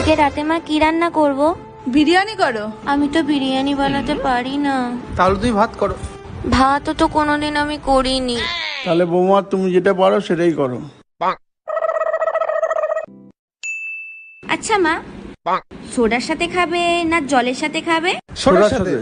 আজকে রাতে মা কি রান্না করব? বিরিয়ানি করো। আমি তো বিরিয়ানি বানাতে পারি না। তাহলে তুমি ভাত করো। ভাতও তো কোনোদিন আমি করিনি। তাহলে বৌমা তুমি যেটা পারো সেটাই করো। আচ্ছা মা, সোডার সাথে খাবে না জলের সাথে খাবে? সোডার সাথে।